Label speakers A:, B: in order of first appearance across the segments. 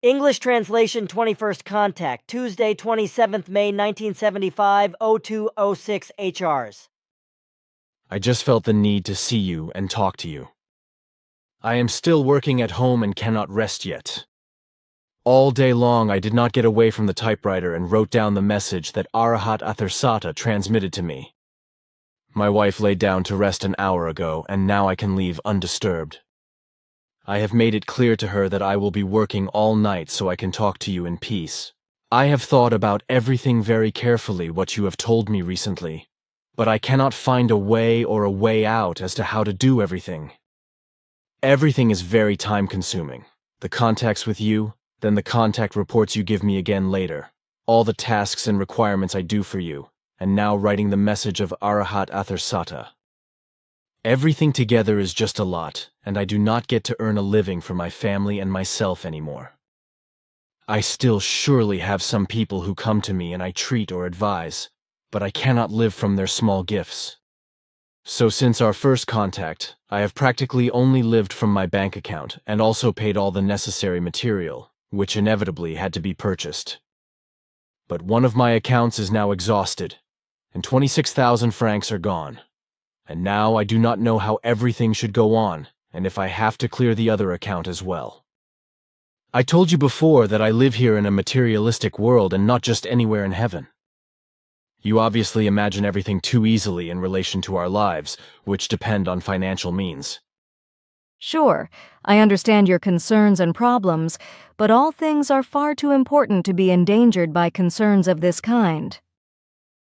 A: English translation 21st contact, Tuesday, 27th May 1975, 0206 HRs.
B: I just felt the need to see you and talk to you. I am still working at home and cannot rest yet. All day long I did not get away from the typewriter and wrote down the message that Arahat Athersata transmitted to me. My wife laid down to rest an hour ago, and now I can leave undisturbed. I have made it clear to her that I will be working all night so I can talk to you in peace. I have thought about everything very carefully, what you have told me recently, but I cannot find a way or a way out as to how to do everything. Everything is very time-consuming. The contacts with you, then the contact reports you give me again later, all the tasks and requirements I do for you, and now writing the message of Arahat Athersata. Everything together is just a lot, and I do not get to earn a living for my family and myself anymore. I still surely have some people who come to me and I treat or advise, but I cannot live from their small gifts. So since our first contact, I have practically only lived from my bank account and also paid all the necessary material, which inevitably had to be purchased. But one of my accounts is now exhausted, and 26,000 francs are gone. And now I do not know how everything should go on, and if I have to clear the other account as well. I told you before that I live here in a materialistic world and not just anywhere in heaven. You obviously imagine everything too easily in relation to our lives, which depend on financial means.
C: Sure, I understand your concerns and problems, but all things are far too important to be endangered by concerns of this kind.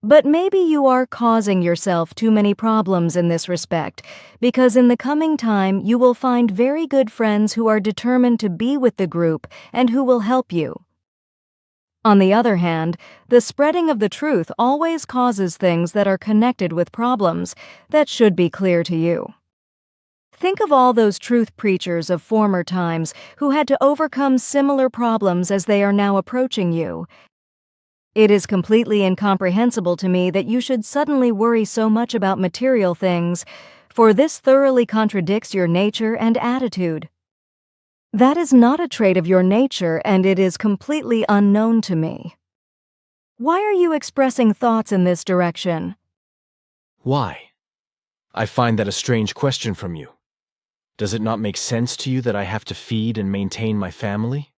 C: But maybe you are causing yourself too many problems in this respect, because in the coming time you will find very good friends who are determined to be with the group and who will help you. On the other hand, the spreading of the truth always causes things that are connected with problems that should be clear to you. Think of all those truth preachers of former times who had to overcome similar problems as they are now approaching you. It is completely incomprehensible to me that you should suddenly worry so much about material things, for this thoroughly contradicts your nature and attitude. That is not a trait of your nature, and it is completely unknown to me. Why are you expressing thoughts in this direction?
B: Why? I find that a strange question from you. Does it not make sense to you that I have to feed and maintain my family?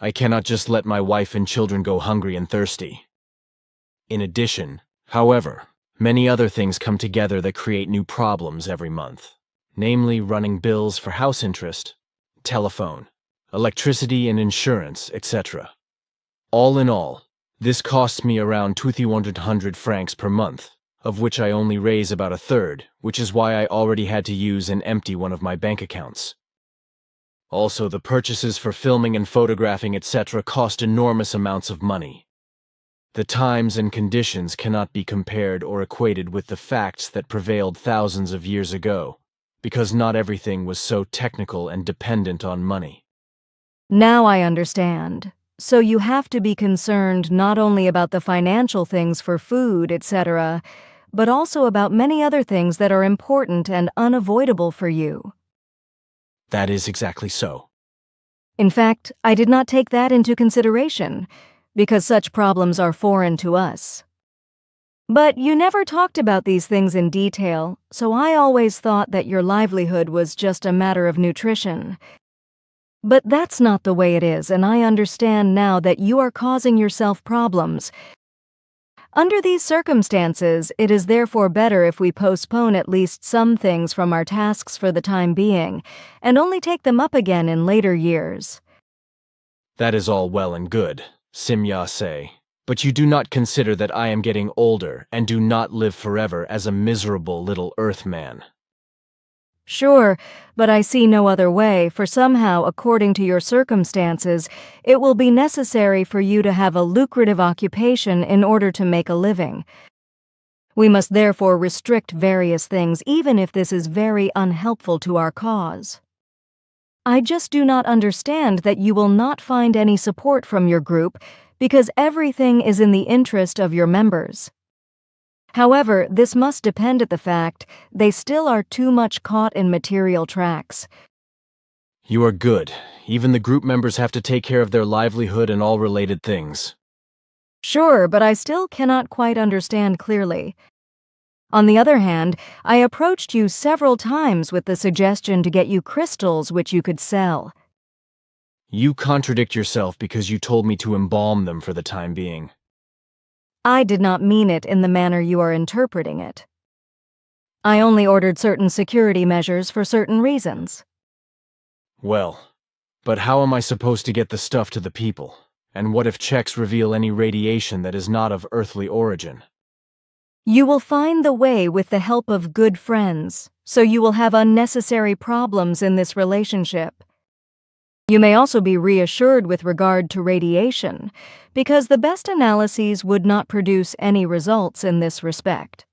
B: I cannot just let my wife and children go hungry and thirsty. In addition, however, many other things come together that create new problems every month, namely running bills for house interest, telephone, electricity and insurance, etc. All in all, this costs me around 2,100 francs per month, of which I only raise about a third, which is why I already had to use and empty one of my bank accounts. Also, the purchases for filming and photographing, etc. cost enormous amounts of money. The times and conditions cannot be compared or equated with the facts that prevailed thousands of years ago, because not everything was so technical and dependent on money.
C: Now I understand. So you have to be concerned not only about the financial things for food, etc., but also about many other things that are important and unavoidable for you.
B: That is exactly so.
C: In fact, I did not take that into consideration, because such problems are foreign to us. But you never talked about these things in detail, so I always thought that your livelihood was just a matter of nutrition. But that's not the way it is, and I understand now that you are causing yourself problems. Under these circumstances, it is therefore better if we postpone at least some things from our tasks for the time being, and only take them up again in later years.
B: That is all well and good, Simya say, but you do not consider that I am getting older and do not live forever as a miserable little earthman.
C: Sure, but I see no other way, for somehow, according to your circumstances, it will be necessary for you to have a lucrative occupation in order to make a living. We must therefore restrict various things, even if this is very unhelpful to our cause. I just do not understand that you will not find any support from your group, because everything is in the interest of your members. However, this must depend at the fact they still are too much caught in material tracks.
B: You are good. Even the group members have to take care of their livelihood and all related things.
C: Sure, but I still cannot quite understand clearly. On the other hand, I approached you several times with the suggestion to get you crystals which you could sell.
B: You contradict yourself because you told me to embalm them for the time being.
C: I did not mean it in the manner you are interpreting it. I only ordered certain security measures for certain reasons.
B: Well, but how am I supposed to get the stuff to the people? And what if checks reveal any radiation that is not of earthly origin?
C: You will find the way with the help of good friends, so you will have unnecessary problems in this relationship. You may also be reassured with regard to radiation, because the best analyses would not produce any results in this respect.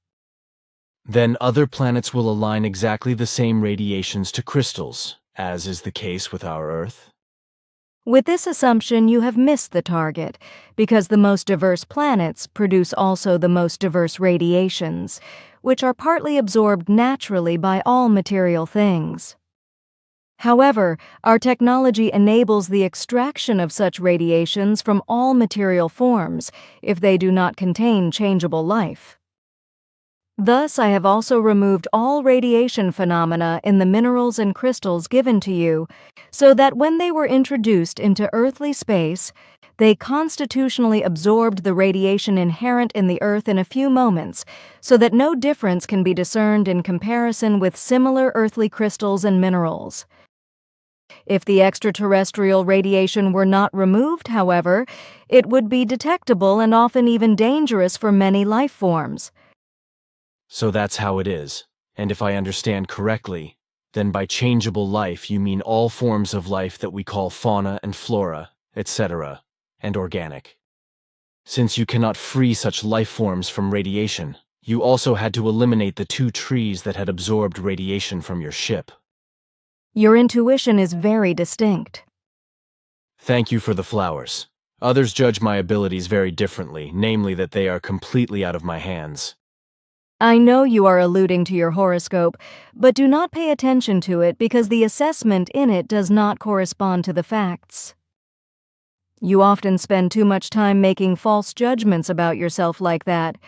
B: Then other planets will align exactly the same radiations to crystals, as is the case with our Earth.
C: With this assumption, you have missed the target, because the most diverse planets produce also the most diverse radiations, which are partly absorbed naturally by all material things. However, our technology enables the extraction of such radiations from all material forms if they do not contain changeable life. Thus, I have also removed all radiation phenomena in the minerals and crystals given to you, so that when they were introduced into earthly space, they constitutionally absorbed the radiation inherent in the Earth in a few moments, so that no difference can be discerned in comparison with similar earthly crystals and minerals. If the extraterrestrial radiation were not removed, however, it would be detectable and often even dangerous for many life forms.
B: So that's how it is. And if I understand correctly, then by changeable life you mean all forms of life that we call fauna and flora, etc., and organic. Since you cannot free such life forms from radiation, you also had to eliminate the 2 trees that had absorbed radiation from your ship.
C: Your intuition is very distinct.
B: Thank you for the flowers. Others judge my abilities very differently, namely that they are completely out of my hands.
C: I know you are alluding to your horoscope, but do not pay attention to it because the assessment in it does not correspond to the facts. You often spend too much time making false judgments about yourself like that.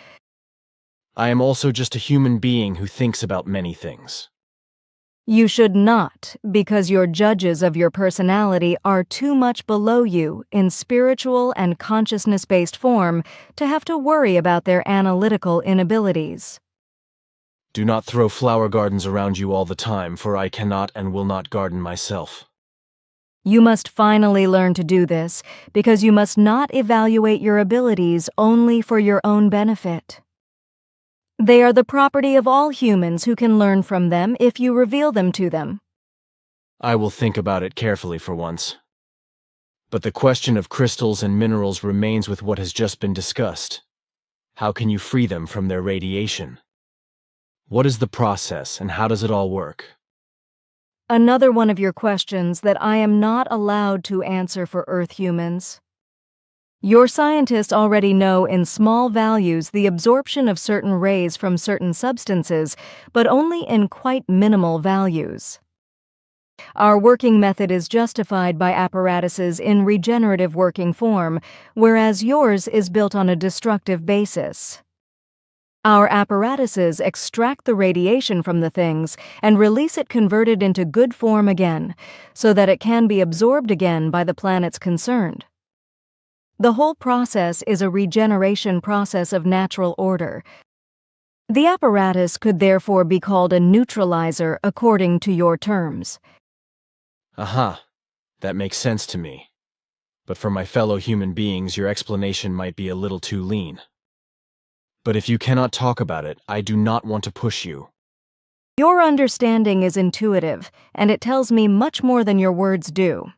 B: I am also just a human being who thinks about many things.
C: You should not, because your judges of your personality are too much below you in spiritual and consciousness-based form to have to worry about their analytical inabilities.
B: Do not throw flower gardens around you all the time, for I cannot and will not garden myself.
C: You must finally learn to do this, because you must not evaluate your abilities only for your own benefit. They are the property of all humans who can learn from them if you reveal them to them.
B: I will think about it carefully for once. But the question of crystals and minerals remains with what has just been discussed. How can you free them from their radiation? What is the process and how does it all work?
C: Another one of your questions that I am not allowed to answer for Earth humans. Your scientists already know in small values the absorption of certain rays from certain substances, but only in quite minimal values. Our working method is justified by apparatuses in regenerative working form, whereas yours is built on a destructive basis. Our apparatuses extract the radiation from the things and release it converted into good form again, so that it can be absorbed again by the planets concerned. The whole process is a regeneration process of natural order. The apparatus could therefore be called a neutralizer according to your terms.
B: Aha, that makes sense to me. But for my fellow human beings, your explanation might be a little too lean. But if you cannot talk about it, I do not want to push you.
C: Your understanding is intuitive, and it tells me much more than your words do.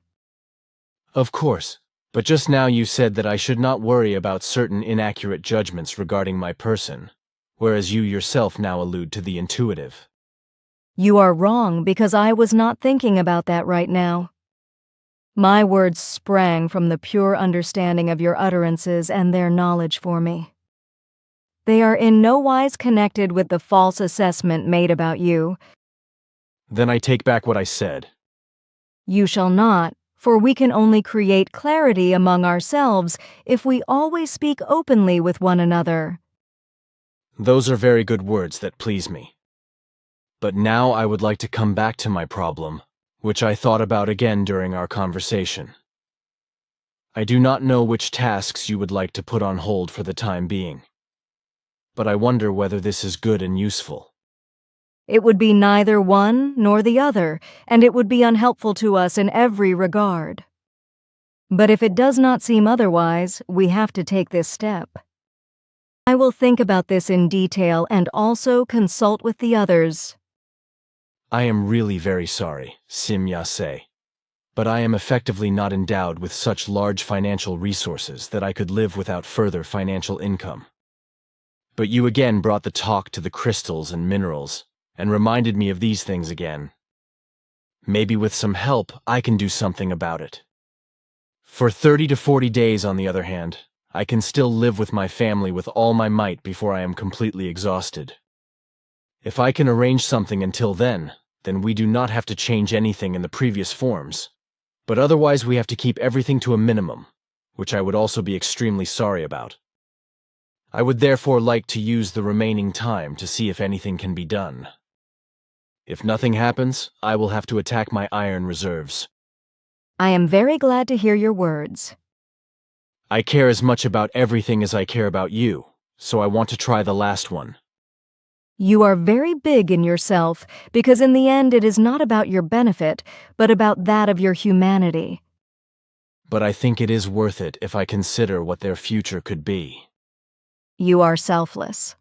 B: Of course, but just now you said that I should not worry about certain inaccurate judgments regarding my person, whereas you yourself now allude to the intuitive.
C: You are wrong because I was not thinking about that right now. My words sprang from the pure understanding of your utterances and their knowledge for me. They are in no wise connected with the false assessment made about you.
B: Then I take back what I said.
C: You shall not, for we can only create clarity among ourselves if we always speak openly with one another.
B: Those are very good words that please me. But now I would like to come back to my problem, which I thought about again during our conversation. I do not know which tasks you would like to put on hold for the time being, but I wonder whether this is good and useful.
C: It would be neither one nor the other, and it would be unhelpful to us in every regard. But if it does not seem otherwise, we have to take this step. I will think about this in detail and also consult with the others.
B: I am really very sorry, Sim Yase, but I am effectively not endowed with such large financial resources that I could live without further financial income. But you again brought the talk to the crystals and minerals, and reminded me of these things again. Maybe with some help, I can do something about it. For 30 to 40 days, on the other hand, I can still live with my family with all my might before I am completely exhausted. If I can arrange something until then we do not have to change anything in the previous forms. But otherwise we have to keep everything to a minimum, which I would also be extremely sorry about. I would therefore like to use the remaining time to see if anything can be done. If nothing happens, I will have to attack my iron reserves.
C: I am very glad to hear your words.
B: I care as much about everything as I care about you, so I want to try the last one.
C: You are very big in yourself, because in the end it is not about your benefit, but about that of your humanity.
B: But I think it is worth it if I consider what their future could be.
C: You are selfless.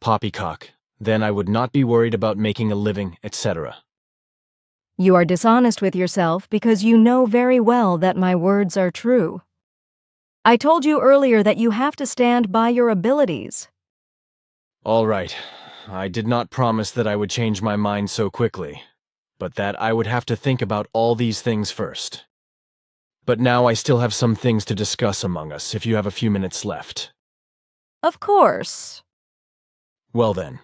B: Poppycock, then I would not be worried about making a living, etc.
C: You are dishonest with yourself because you know very well that my words are true. I told you earlier that you have to stand by your abilities.
B: All right, I did not promise that I would change my mind so quickly, but that I would have to think about all these things first. But now I still have some things to discuss among us if you have a few minutes left.
C: Of course.
B: Well then,